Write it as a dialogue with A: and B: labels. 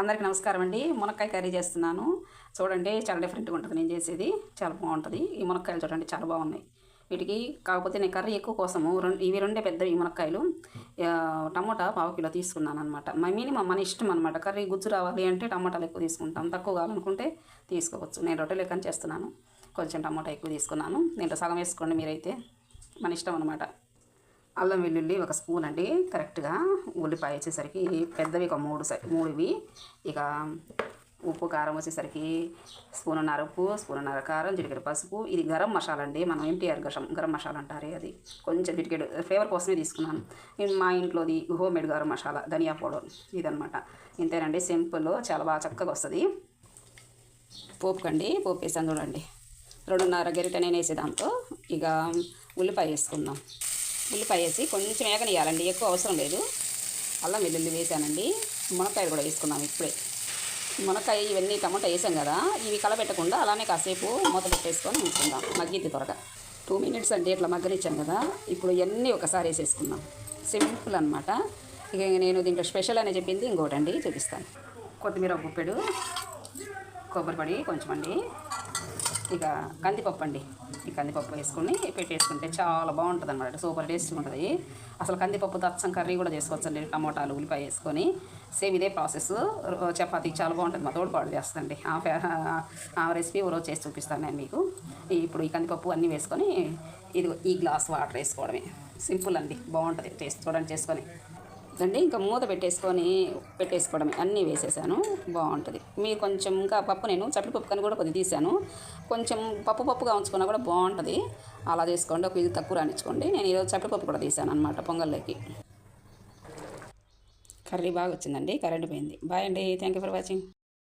A: అందరికీ నమస్కారం అండి. మునక్కాయ కర్రీ చేస్తున్నాను. చూడండి చాలా డిఫరెంట్గా ఉంటుంది నేను చేసేది. చాలా బాగుంటుంది. ఈ మునక్కాయలు చూడండి చాలా బాగున్నాయి. వీటికి కాకపోతే నేను కర్రీ ఎక్కువ కోసము ఇవి రెండే పెద్దవి మునక్కాయలు. టమోటా పావు కిలో తీసుకున్నాను అనమాట. మినిమం మన ఇష్టం అనమాట. కర్రీ గుజ్జు రావాలి అంటే టమోటాలు ఎక్కువ తీసుకుంటాం, తక్కువ కావాలనుకుంటే తీసుకోవచ్చు. నేను రొట్టె లెక్కన చేస్తున్నాను. కొంచెం టమోటా ఎక్కువ తీసుకున్నాను. దీంట్లో సగం వేసుకోండి మీరైతే, మన ఇష్టం అనమాట. అల్లం వెల్లుల్లి ఒక స్పూన్ అండి కరెక్ట్గా. ఉల్లిపాయ వచ్చేసరికి పెద్దవి ఒక మూడు ఇవి. ఇక ఉప్పు కారం వచ్చేసరికి స్పూనున్నర ఉప్పు, స్పూనున్నర కారం, చిటికెడు పసుపు. ఇది గరం మసాలా అండి, మనం ఎన్టీఆర్ గరం మసాలా అంటారు. అది కొంచెం చిటికెడు ఫ్లేవర్ కోసమే తీసుకున్నాను. మా ఇంట్లోది హోమ్ మేడ్ గరం మసాలా, ధనియా పౌడర్ ఇదనమాట. ఇంతేనండి, సింపుల్, చాలా బాగా చక్కగా వస్తుంది. పోపుకండి, పోపు వేసాను చూడండి. 2.5 గరిటె నేను వేసే దాంతో ఇక ఉల్లిపాయ వేసుకుందాం. ఉల్లిపాయ వేసి కొంచెం వేగనియాలండి, ఎక్కువ అవసరం లేదు. అల్లం వెల్లుల్లి వేసానండి. మునక్కాయలు కూడా వేసుకున్నాం ఇప్పుడే. మునక్కాయ ఇవన్నీ టమాటా వేసాం కదా, ఇవి కలబెట్టకుండా అలానే కాసేపు మూత పెట్టేసుకొని ఉంచుకుందాం. మగ్గిద్ది త్వరగా. 2 మినిట్స్ అంటే ఇట్లా మగ్గనిచ్చాను కదా. ఇప్పుడు ఇవన్నీ ఒకసారి వేసేసుకుందాం. సింపుల్ అనమాట. ఇక నేను దీంట్లో స్పెషల్ అని చెప్పింది ఇంకోటండి, చూపిస్తాను. కొత్తిమీర ఒక గుప్పెడు, కొబ్బరి పొడి కొంచెం అండి, ఇక కందిపప్పు అండి. ఈ కందిపప్పు వేసుకొని పెట్టేసుకుంటే చాలా బాగుంటుంది అనమాట. సూపర్ టేస్ట్గా ఉంటుంది. అసలు కందిపప్పు అచ్చం కర్రీ కూడా చేసుకోవచ్చండి. టమోటాలు ఉల్లిపాయ వేసుకొని సేమ్ ఇదే ప్రాసెస్. చపాతీకి చాలా బాగుంటుంది. మా తోడుపాటు చేస్తుందండి. ఆ రెసిపీ ఓ రోజు చేసి చూపిస్తాను నేను మీకు. ఇప్పుడు ఈ కందిపప్పు అన్నీ వేసుకొని ఇది ఈ గ్లాస్ వాటర్ వేసుకోవడమే. సింపుల్ అండి, బాగుంటుంది టేస్ట్. చూడండి చేసుకొని అండి. ఇంకా మూత పెట్టేసుకోవడమే. అన్నీ వేసేసాను, బాగుంటుంది. మీరు కొంచెం ఇంకా పప్పు, నేను చట్లపప్పు కని కూడా కొద్దిగా తీసాను. కొంచెం పప్పుగా ఉంచుకున్నా కూడా బాగుంటుంది. అలా చేసుకోండి. ఒక ఇది తక్కువ రానిచ్చుకోండి. నేను ఈరోజు చట్లపప్పు కూడా తీసాను అనమాట పొంగల్లోకి. కర్రీ బాగా వచ్చిందండి. కరెంట్ పోయింది. బాయ్ అండి. Thank you for watching.